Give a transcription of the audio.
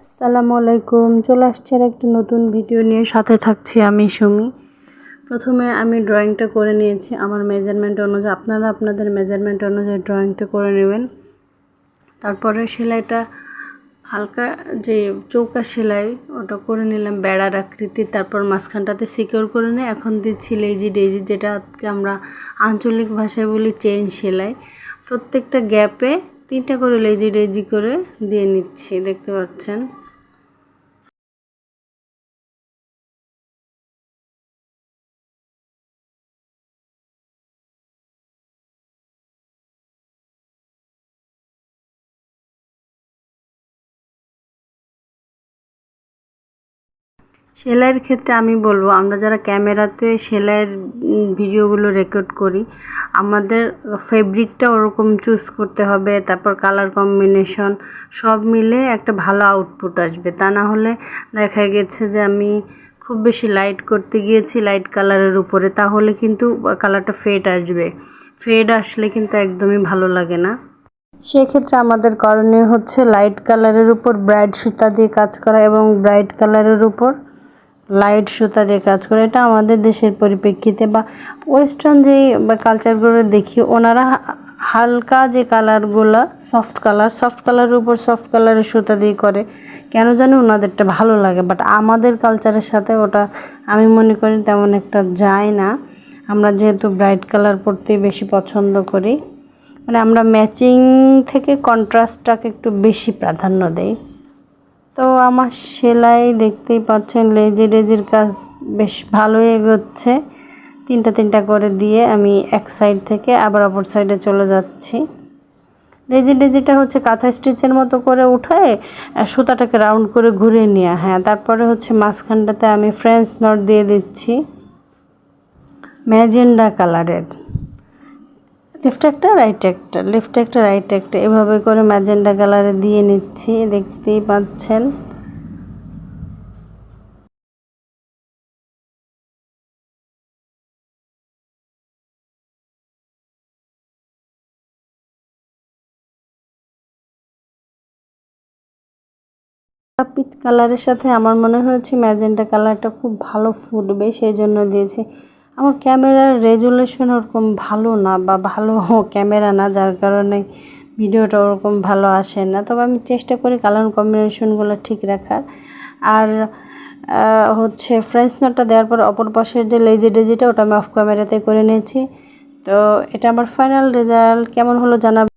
আসসালামু আলাইকুম, চলে আসছে আর একটা নতুন ভিডিও নিয়ে। সাথে থাকছি আমি সুমি। প্রথমে আমি ড্রয়িংটা করে নিয়েছি আমার মেজারমেন্ট অনুযায়ী। আপনারা আপনাদের মেজারমেন্ট অনুযায়ী ড্রয়িংটা করে নেবেন। তারপরে সেলাইটা হালকা যে চৌকা সেলাই ওটা করে নিলাম বেড়ার আকৃতি। তারপর মাঝখানটাতে সিকিউর করে নিয়ে এখন দিচ্ছি লেজি ডেজি, যেটাকে আমরা আঞ্চলিক ভাষায় বলি চেইন সেলাই। প্রত্যেকটা গ্যাপে 3টা করে লেজি ডেজি করে দিয়ে নিচ্ছি, দেখতে পাচ্ছেন। সেলাইয়ের ক্ষেত্রে আমি বলবো, আমরা যারা ক্যামেরাতে সেলাইয়ের ভিডিওগুলো রেকর্ড করি, আমাদের ফেব্রিকটা ওরকম চুজ করতে হবে। তারপর কালার কম্বিনেশন সব মিলে একটা ভালো আউটপুট আসবে। তা না হলে দেখা গেছে যে আমি খুব বেশি লাইট করতে গিয়েছি লাইট কালারের উপরে, তাহলে কিন্তু কালারটা ফেড আসবে। ফেড আসলে কিন্তু একদমই ভালো লাগে না। সেক্ষেত্রে আমাদের করণীয় হচ্ছে লাইট কালারের উপর ব্রাইট সুতা দিয়ে কাজ করা এবং ব্রাইট কালারের উপর লাইট সুতা দিয়ে কাজ করে। এটা আমাদের দেশের পরিপ্রেক্ষিতে বা ওয়েস্টার্ন যেই বা কালচারগুলো দেখি, ওনারা হালকা যে কালারগুলো সফট কালারের উপর সফট কালারের সুতা দিয়ে করে, কেন জানি ওনাদেরটা ভালো লাগে। বাট আমাদের কালচারের সাথে ওটা আমি মনে করি তেমন একটা যায় না। আমরা যেহেতু ব্রাইট কালার পরতেই বেশি পছন্দ করি, মানে আমরা ম্যাচিং থেকে কন্ট্রাস্টটাকে একটু বেশি প্রাধান্য দেই। তো আমার সেলাই দেখতেই পাচ্ছেন লেজি ডেজির কাজ বেশ ভালোই এগোচ্ছে। 3টা করে দিয়ে আমি এক সাইড থেকে আবার অপর সাইডে চলে যাচ্ছি। লেজি ডেজিটা হচ্ছে কাঁথা স্টিচের মতো করে উঠায় সুতাটাকে রাউন্ড করে ঘুরিয়ে নেওয়া। হ্যাঁ, তারপরে হচ্ছে মাঝখানটাতে আমি ফ্রেঞ্চ নট দিয়ে দিচ্ছি ম্যাজেন্ডা কালারের। লেফট একটা রাইট একটা এভাবে করে ম্যাজেন্ডা কালারে দিয়ে নিচ্ছি, দেখতেই পাচ্ছেন। পিচ কালারের সাথে আমার মনে হয়েছে ম্যাজেন্টা কালারটা খুব ভালো ফুটবে, সেই জন্য দিয়েছি। আমার ক্যামেরার রেজুলেশন ওরকম ভালো না বা ভালো ক্যামেরা না, যার কারণে ভিডিওটা ওরকম ভালো আসে না। তবে আমি চেষ্টা করি কালার কম্বিনেশনগুলো ঠিক রাখার। আর হচ্ছে ফ্রেঞ্চ নটটা দেওয়ার পর অপর পাশের যে লেজি ডেজিটা ওটা আমি অফ ক্যামেরাতে করে নিয়েছি। তো এটা আমার ফাইনাল রেজাল্ট কেমন হলো জানাবেন।